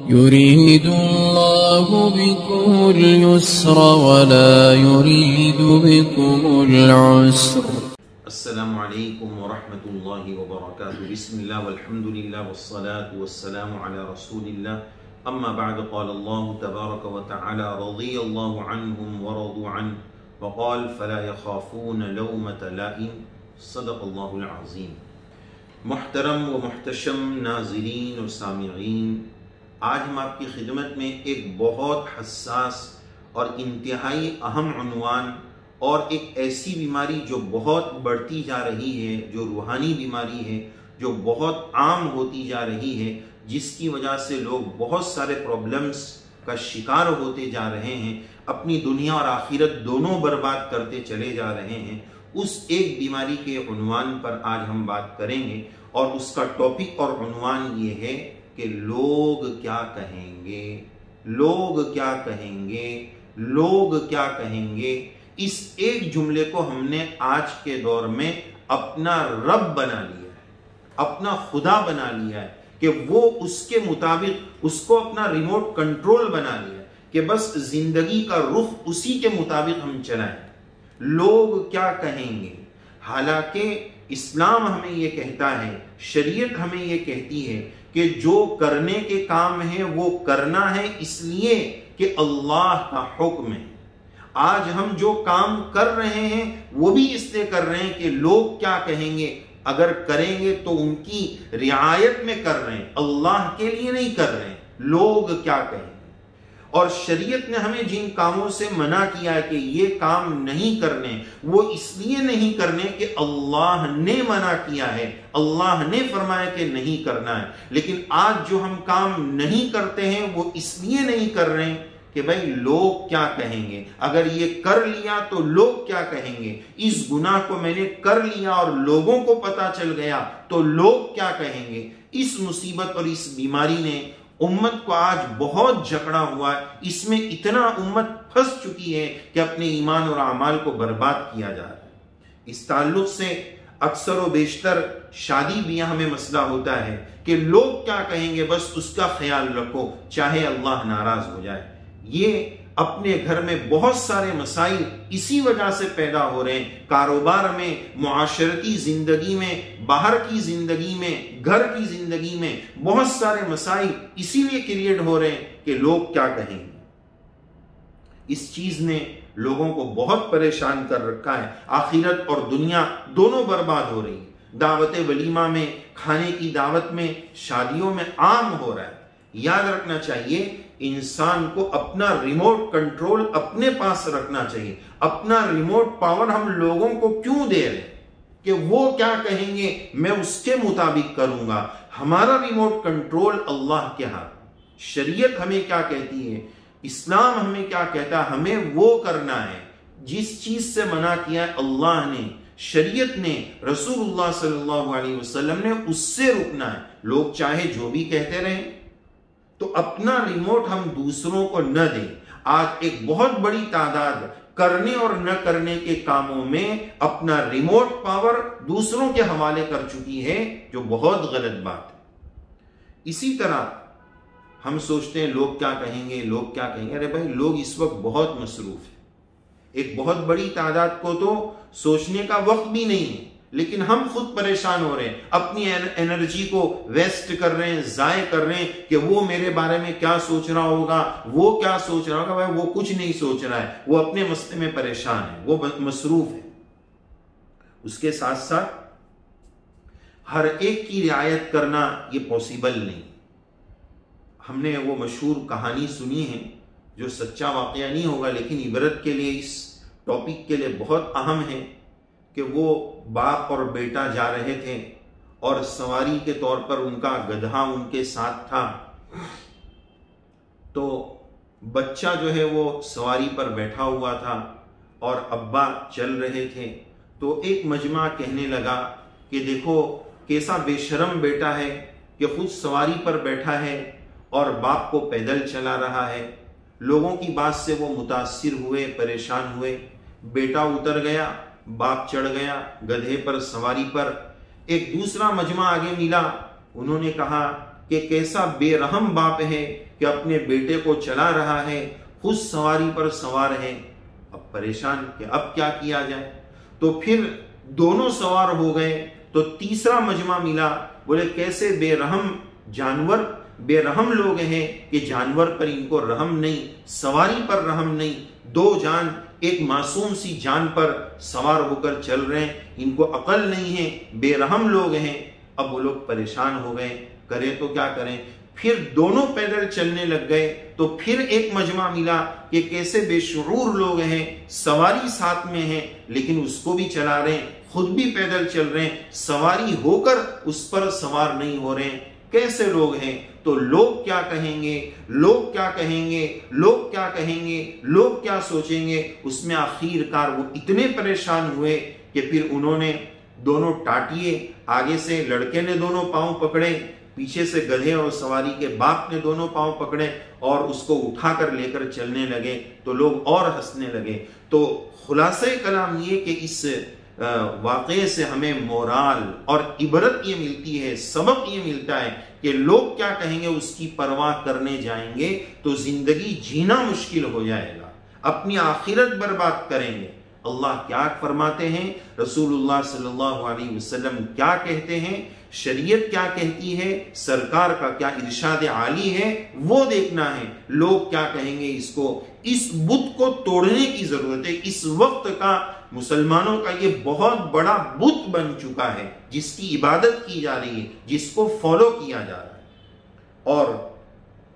يريد الله بكم اليسر ولا يريد بكم العسر. السلام علیکم ورحمۃ اللہ وبرکاتہ. بسم اللہ والحمد للہ والصلاة والسلام علی رسول اللہ. اما بعد قال اللہ تبارک وتعالی رضی اللہ عنہم ورضوا عنہ وقال فلا يخافون لومۃ لائم. صدق اللہ العظیم. محترم و محتشم ناظرین اور سامعین، آج ہم آپ کی خدمت میں ایک بہت حساس اور انتہائی اہم عنوان اور ایک ایسی بیماری جو بہت بڑھتی جا رہی ہے، جو روحانی بیماری ہے، جو بہت عام ہوتی جا رہی ہے، جس کی وجہ سے لوگ بہت سارے پرابلمز کا شکار ہوتے جا رہے ہیں، اپنی دنیا اور آخرت دونوں برباد کرتے چلے جا رہے ہیں، اس ایک بیماری کے عنوان پر آج ہم بات کریں گے. اور اس کا ٹاپک اور عنوان یہ ہے کہ لوگ کیا کہیں گے، لوگ کیا کہیں گے، لوگ کیا کہیں گے. اس ایک جملے کو ہم نے آج کے دور میں اپنا رب بنا لیا ہے، اپنا خدا بنا لیا ہے، کہ وہ اس کے مطابق اس کو اپنا ریموٹ کنٹرول بنا لیا ہے کہ بس زندگی کا رخ اسی کے مطابق ہم چلائیں. لوگ کیا کہیں گے، حالانکہ اسلام ہمیں یہ کہتا ہے، شریعت ہمیں یہ کہتی ہے کہ جو کرنے کے کام ہے وہ کرنا ہے اس لیے کہ اللہ کا حکم ہے. آج ہم جو کام کر رہے ہیں وہ بھی اس لیے کر رہے ہیں کہ لوگ کیا کہیں گے. اگر کریں گے تو ان کی رعایت میں کر رہے ہیں، اللہ کے لیے نہیں کر رہے ہیں. لوگ کیا کہیں گے. اور شریعت نے ہمیں جن کاموں سے منع کیا ہے کہ یہ کام نہیں کرنے، وہ اس لیے نہیں کرنے کہ اللہ نے منع کیا ہے، اللہ نے فرمایا کہ نہیں کرنا ہے. لیکن آج جو ہم کام نہیں کرتے ہیں وہ اس لیے نہیں کر رہے ہیں کہ بھائی لوگ کیا کہیں گے. اگر یہ کر لیا تو لوگ کیا کہیں گے. اس گناہ کو میں نے کر لیا اور لوگوں کو پتا چل گیا تو لوگ کیا کہیں گے. اس مصیبت اور اس بیماری نے امت کو آج بہت جکڑا ہوا ہے. اس میں اتنا امت پھنس چکی ہے کہ اپنے ایمان اور اعمال کو برباد کیا جا رہا ہے. اس تعلق سے اکثر و بیشتر شادی بیاہ میں مسئلہ ہوتا ہے کہ لوگ کیا کہیں گے، بس اس کا خیال رکھو چاہے اللہ ناراض ہو جائے. یہ اپنے گھر میں بہت سارے مسائل اسی وجہ سے پیدا ہو رہے ہیں. کاروبار میں، معاشرتی زندگی میں، باہر کی زندگی میں، گھر کی زندگی میں بہت سارے مسائل اسی لیے کریٹ ہو رہے ہیں کہ لوگ کیا کہیں گے. اس چیز نے لوگوں کو بہت پریشان کر رکھا ہے. آخرت اور دنیا دونوں برباد ہو رہی ہے. دعوت ولیمہ میں، کھانے کی دعوت میں، شادیوں میں عام ہو رہا ہے. یاد رکھنا چاہیے انسان کو اپنا ریموٹ کنٹرول اپنے پاس رکھنا چاہیے. اپنا ریموٹ پاور ہم لوگوں کو کیوں دے رہے ہیں کہ وہ کیا کہیں گے میں اس کے مطابق کروں گا. ہمارا ریموٹ کنٹرول اللہ کے ہاتھ. شریعت ہمیں کیا کہتی ہے، اسلام ہمیں کیا کہتا ہے، ہمیں وہ کرنا ہے. جس چیز سے منع کیا ہے اللہ نے، شریعت نے، رسول اللہ صلی اللہ علیہ وسلم نے، اس سے رکنا ہے. لوگ چاہے جو بھی کہتے رہیں، تو اپنا ریموٹ ہم دوسروں کو نہ دیں. آج ایک بہت بڑی تعداد کرنے اور نہ کرنے کے کاموں میں اپنا ریموٹ پاور دوسروں کے حوالے کر چکی ہے، جو بہت غلط بات ہے. اسی طرح ہم سوچتے ہیں لوگ کیا کہیں گے، لوگ کیا کہیں گے. ارے بھائی لوگ اس وقت بہت مصروف ہیں. ایک بہت بڑی تعداد کو تو سوچنے کا وقت بھی نہیں ہے، لیکن ہم خود پریشان ہو رہے ہیں، اپنی انرجی کو ویسٹ کر رہے ہیں، ضائع کر رہے ہیں کہ وہ میرے بارے میں کیا سوچ رہا ہوگا، وہ کیا سوچ رہا ہوگا. بھائی وہ کچھ نہیں سوچ رہا ہے، وہ اپنے مسئلے میں پریشان ہے، وہ مصروف ہے. اس کے ساتھ ساتھ ہر ایک کی رعایت کرنا یہ پاسبل نہیں. ہم نے وہ مشہور کہانی سنی ہے جو سچا واقعہ نہیں ہوگا لیکن عبرت کے لیے، اس ٹاپک کے لیے بہت اہم ہے، کہ وہ باپ اور بیٹا جا رہے تھے اور سواری کے طور پر ان کا گدھا ان کے ساتھ تھا. تو بچہ جو ہے وہ سواری پر بیٹھا ہوا تھا اور ابا چل رہے تھے. تو ایک مجمع کہنے لگا کہ دیکھو کیسا بے شرم بیٹا ہے کہ خود سواری پر بیٹھا ہے اور باپ کو پیدل چلا رہا ہے. لوگوں کی بات سے وہ متاثر ہوئے، پریشان ہوئے. بیٹا اتر گیا، باپ چڑھ گیا گدھے پر، سواری پر. ایک دوسرا مجمع آگے ملا، انہوں نے کہا کہ کیسا بے رحم باپ ہے کہ اپنے بیٹے کو چلا رہا ہے، خود سواری پر سوار ہے، اب پریشان کہ اب کیا کیا جائے۔ تو پھر دونوں سوار ہو گئے تو تیسرا مجمع ملا، بولے کیسے بے رحم جانور، بے رحم لوگ ہیں کہ جانور پر ان کو رحم نہیں، سواری پر رحم نہیں، دو جان ایک معصوم سی جان پر سوار ہو کر چل رہے ہیں، ان کو عقل نہیں ہے، بے رحم لوگ ہیں۔ اب وہ لوگ پریشان ہو گئے، کریں تو کیا کریں؟ پھر دونوں پیدل چلنے لگ گئے تو پھر ایک مجمع ملا کہ کیسے بے شعور لوگ ہیں، سواری ساتھ میں ہے لیکن اس کو بھی چلا رہے ہیں، خود بھی پیدل چل رہے ہیں، سواری ہو کر اس پر سوار نہیں ہو رہے ہیں، کیسے لوگ ہیں؟ تو لوگ کیا کہیں گے، لوگ کیا کہیں گے، لوگ کیا کہیں گے، لوگ کیا سوچیں گے؟ اس میں آخر کار وہ اتنے پریشان ہوئے کہ پھر انہوں نے دونوں ٹاٹیے، آگے سے لڑکے نے دونوں پاؤں پکڑے، پیچھے سے گدھے اور سواری کے باپ نے دونوں پاؤں پکڑے اور اس کو اٹھا کر لے کر چلنے لگے، تو لوگ اور ہنسنے لگے۔ تو خلاصہ کلام یہ کہ اس واقعے سے ہمیں مورال اور عبرت یہ ملتی ہے، سبق یہ ملتا ہے کہ لوگ کیا کہیں گے اس کی پرواہ کرنے جائیں گے تو زندگی جینا مشکل ہو جائے گا، اپنی آخرت برباد کریں گے۔ اللہ کیا فرماتے ہیں، رسول اللہ صلی اللہ علیہ وسلم کیا کہتے ہیں، شریعت کیا کہتی ہے، سرکار کا کیا ارشاد عالی ہے، وہ دیکھنا ہے۔ لوگ کیا کہیں گے اس کو، اس بت کو توڑنے کی ضرورت ہے۔ اس وقت کا مسلمانوں کا یہ بہت بڑا بت بن چکا ہے جس کی عبادت کی جا رہی ہے، جس کو فالو کیا جا رہا ہے۔ اور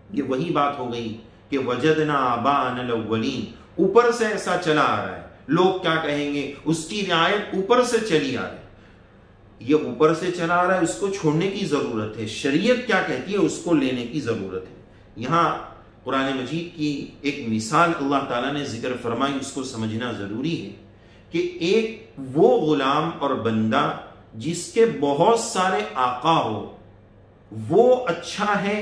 یہ وہی بات ہو گئی کہ وجدنا آباءنا الاولین، اوپر سے ایسا چلا آ رہا ہے، لوگ کیا کہیں گے اس کی رعایت اوپر سے چلی آ رہی ہے، یہ اوپر سے چلا آ رہا ہے، اس کو چھوڑنے کی ضرورت ہے، شریعت کیا کہتی ہے اس کو لینے کی ضرورت ہے۔ یہاں قرآن مجید کی ایک مثال اللہ تعالیٰ نے ذکر فرمائی، اس کو سمجھنا ضروری ہے کہ ایک وہ غلام اور بندہ جس کے بہت سارے آقا ہو وہ اچھا ہے،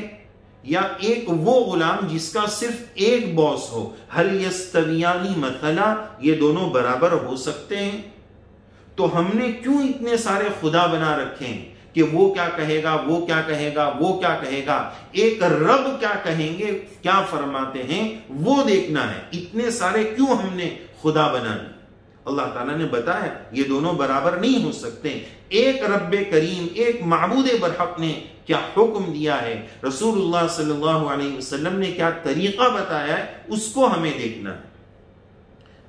یا ایک وہ غلام جس کا صرف ایک باس ہو، ہل یستویانی مثلا، یہ دونوں برابر ہو سکتے ہیں؟ تو ہم نے کیوں اتنے سارے خدا بنا رکھے ہیں کہ وہ کیا کہے گا، وہ کیا کہے گا، وہ کیا کہے گا، ایک رب کیا کہیں گے، کیا فرماتے ہیں وہ دیکھنا ہے۔ اتنے سارے کیوں ہم نے خدا بنانے؟ اللہ تعالیٰ نے بتایا یہ دونوں برابر نہیں ہو سکتے۔ ایک رب کریم، ایک معبود برحق نے کیا حکم دیا ہے، رسول اللہ صلی اللہ علیہ وسلم نے کیا طریقہ بتایا ہے، اس کو ہمیں دیکھنا ہے۔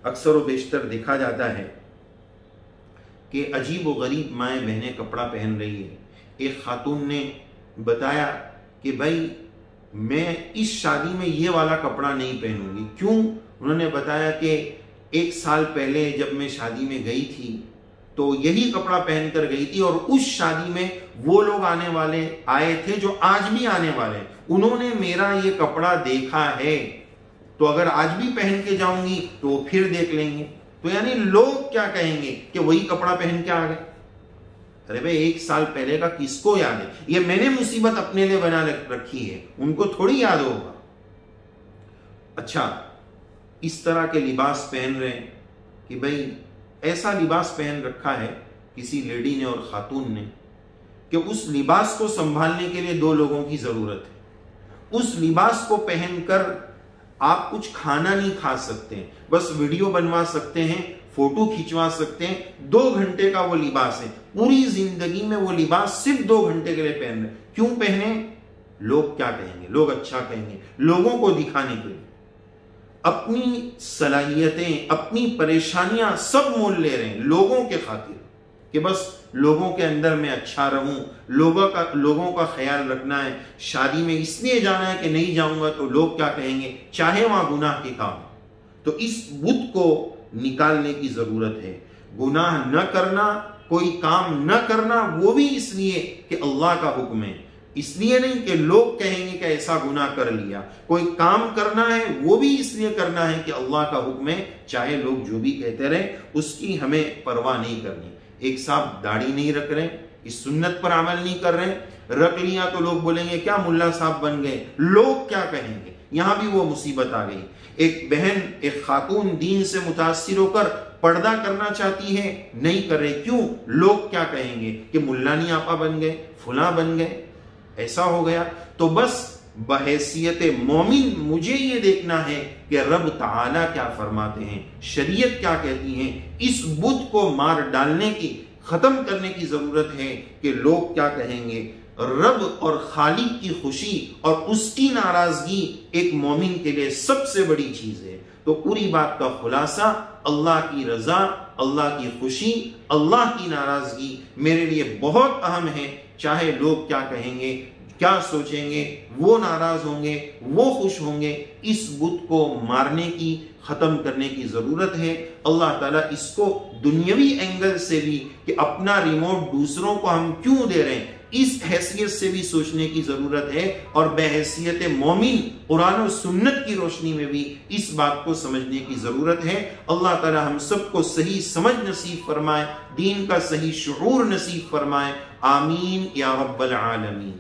اکثر و بیشتر دیکھا جاتا ہے کہ عجیب و غریب مائیں بہنیں کپڑا پہن رہی ہے۔ ایک خاتون نے بتایا کہ بھائی میں اس شادی میں یہ والا کپڑا نہیں پہنوں گی۔ کیوں؟ انہوں نے بتایا کہ 1 سال پہلے جب میں شادی میں گئی تھی تو یہی کپڑا پہن کر گئی تھی، اور اس شادی میں وہ لوگ آئے تھے جو آج بھی آنے والے، انہوں نے میرا یہ کپڑا دیکھا ہے، تو اگر آج بھی پہن کے جاؤں گی تو وہ پھر دیکھ لیں گے۔ تو یعنی لوگ کیا کہیں گے کہ وہی کپڑا پہن کے آ گئے۔ ارے بھائی 1 سال پہلے کا کس کو یاد ہے؟ یہ میں نے مصیبت اپنے لیے بنا رکھی ہے، ان کو تھوڑی یاد ہوگا۔ اچھا، اس طرح کے لباس پہن رہے ہیں کہ بھائی ایسا لباس پہن رکھا ہے کسی لیڈی نے اور خاتون نے کہ اس لباس کو سنبھالنے کے لیے 2 لوگوں کی ضرورت ہے۔ اس لباس کو پہن کر آپ کچھ کھانا نہیں کھا سکتے، بس ویڈیو بنوا سکتے ہیں، فوٹو کھینچوا سکتے ہیں۔ 2 گھنٹے کا وہ لباس ہے، پوری زندگی میں وہ لباس صرف 2 گھنٹے کے لیے پہن رہے۔ کیوں پہنے؟ لوگ کیا کہیں گے، لوگ اچھا کہیں گے، لوگوں کو دکھانے کے لیے۔ اپنی صلاحیتیں، اپنی پریشانیاں سب مول لے رہے ہیں لوگوں کے خاطر، کہ بس لوگوں کے اندر میں اچھا رہوں، لوگوں کا خیال رکھنا ہے۔ شادی میں اس لیے جانا ہے کہ نہیں جاؤں گا تو لوگ کیا کہیں گے، چاہے وہاں گناہ کے کام۔ تو اس بت کو نکالنے کی ضرورت ہے۔ گناہ نہ کرنا، کوئی کام نہ کرنا، وہ بھی اس لیے کہ اللہ کا حکم ہے، اس لیے نہیں کہ لوگ کہیں گے کہ ایسا گناہ کر لیا۔ کوئی کام کرنا ہے وہ بھی اس لیے کرنا ہے کہ اللہ کا حکم ہے، چاہے لوگ جو بھی کہتے رہے اس کی ہمیں پرواہ نہیں کرنی۔ ایک صاحب داڑھی نہیں رکھ رہے، اس سنت پر عمل نہیں کر رہے، رکھ لیا تو لوگ بولیں گے کیا ملا صاحب بن گئے، لوگ کیا کہیں گے۔ یہاں بھی وہ مصیبت آ گئی۔ ایک بہن، ایک خاتون دین سے متاثر ہو کر پردہ کرنا چاہتی ہے، نہیں کر رہے، کیوں؟ لوگ کیا کہیں گے کہ ملانی آپا بن گئے، فلاں بن گئے۔ ایسا ہو گیا تو بس بحیثیت مومن مجھے یہ دیکھنا ہے کہ رب تعالی کیا فرماتے ہیں، شریعت کیا کہتی ہیں۔ اس بت کو مار ڈالنے کی، ختم کرنے کی ضرورت ہے کہ لوگ کیا کہیں گے۔ رب اور خالق کی خوشی اور اس کی ناراضگی ایک مومن کے لیے سب سے بڑی چیز ہے۔ تو پوری بات کا خلاصہ، اللہ کی رضا، اللہ کی خوشی، اللہ کی ناراضگی میرے لیے بہت اہم ہے۔ چاہے لوگ کیا کہیں گے، کیا سوچیں گے، وہ ناراض ہوں گے، وہ خوش ہوں گے، اس بت کو مارنے کی، ختم کرنے کی ضرورت ہے۔ اللہ تعالیٰ اس کو دنیاوی اینگل سے بھی کہ اپنا ریموٹ دوسروں کو ہم کیوں دے رہے ہیں، اس حیثیت سے بھی سوچنے کی ضرورت ہے، اور بحیثیت مومن قرآن و سنت کی روشنی میں بھی اس بات کو سمجھنے کی ضرورت ہے۔ اللہ تعالی ہم سب کو صحیح سمجھ نصیب فرمائے، دین کا صحیح شعور نصیب فرمائے، آمین یا رب العالمین۔